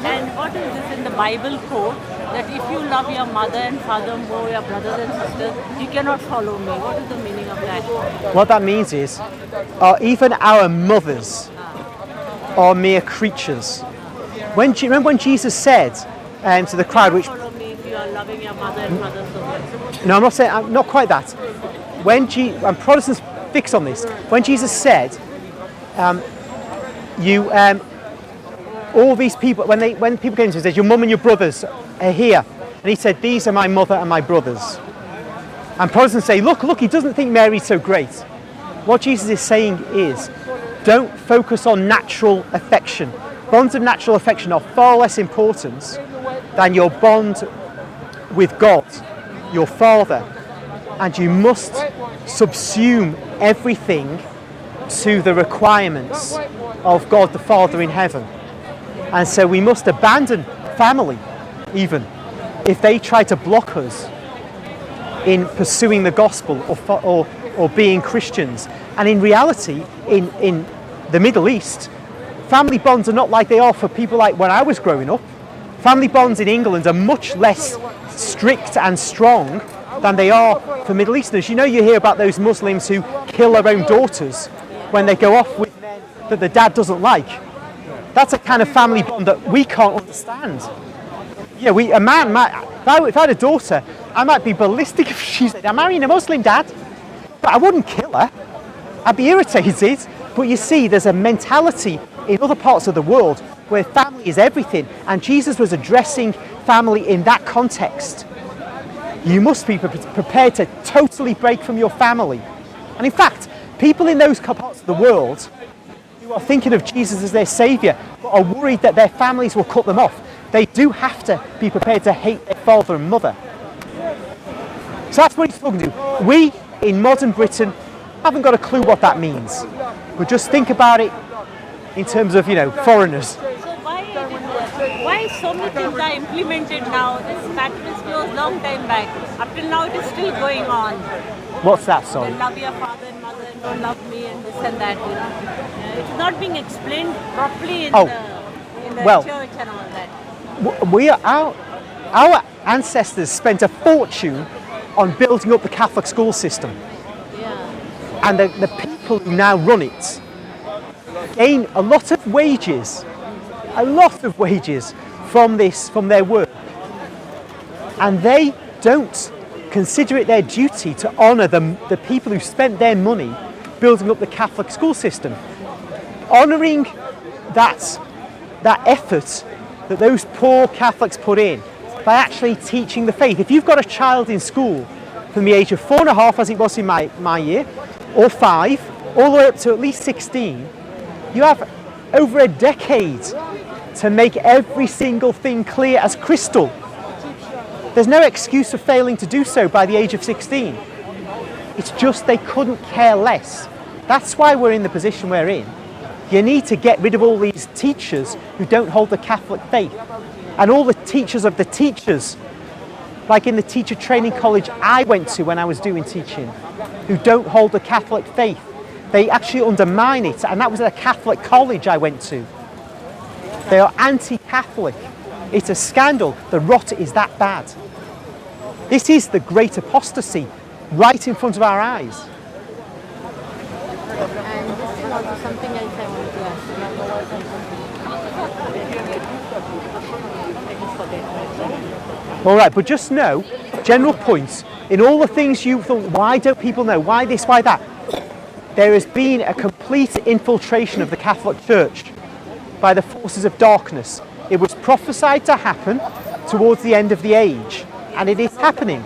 And what is this in the Bible quote that if you love your mother and father more, your brothers and sisters, you cannot follow me? What is the meaning of that? What that means is, even our mothers are mere creatures. Remember when Jesus said to the crowd, which Follow me if you are loving your mother and father so much. no, I'm not saying, not quite that. And Protestants fix on this. When Jesus said, all these people, when people came to him and said, your mum and your brothers are here, and he said, these are my mother and my brothers. And Protestants say, look, he doesn't think Mary's so great. What Jesus is saying is, don't focus on natural affection. Bonds of natural affection are far less important than your bond with God, your Father. And you must subsume everything to the requirements of God the Father in heaven. And so we must abandon family, even if they try to block us in pursuing the gospel or being Christians. And in reality, in the Middle East, family bonds are not like they are for people like when I was growing up. Family bonds in England are much less strict and strong than they are for Middle Easterners. You know, you hear about those Muslims who kill their own daughters when they go off with men that the dad doesn't like. That's a kind of family bond that we can't understand. Yeah, if I had a daughter, I might be ballistic if she said, I'm marrying a Muslim dad, but I wouldn't kill her. I'd be irritated. But you see, there's a mentality in other parts of the world where family is everything, and Jesus was addressing family in that context. You must be prepared to totally break from your family. And in fact, people in those parts of the world who are thinking of Jesus as their saviour but are worried that their families will cut them off, they do have to be prepared to hate their father and mother. So that's what he's talking to. We, in modern Britain, haven't got a clue what that means. But just think about it in terms of, foreigners. So why so many things are implemented now? This Vatican was closed long time back. Up till now it is still going on. What's that, sorry? Love your father and mother and don't love me and this and that. It's not being explained properly in the church and all that. Our ancestors spent a fortune on building up the Catholic school system. Yeah. And the people who now run it gain a lot of wages from their work. And they don't consider it their duty to honour the people who spent their money building up the Catholic school system. Honouring that effort that those poor Catholics put in by actually teaching the faith. If you've got a child in school from the age of 4.5, as it was in my year, or 5, all the way up to at least 16, you have over a decade to make every single thing clear as crystal. There's no excuse for failing to do so by the age of 16. It's just they couldn't care less. That's why we're in the position we're in. You need to get rid of all these teachers who don't hold the Catholic faith. And all the teachers of the teachers, like in the teacher training college I went to when I was doing teaching, who don't hold the Catholic faith. They actually undermine it, and that was at a Catholic college I went to. They are anti-Catholic. It's a scandal. The rot is that bad. This is the great apostasy right in front of our eyes. And this is also something else I wanted to ask. All right, but just know, general points, in all the things you thought, why don't people know? Why this, why that? There has been a complete infiltration of the Catholic Church by the forces of darkness. It was prophesied to happen towards the end of the age, and it is happening.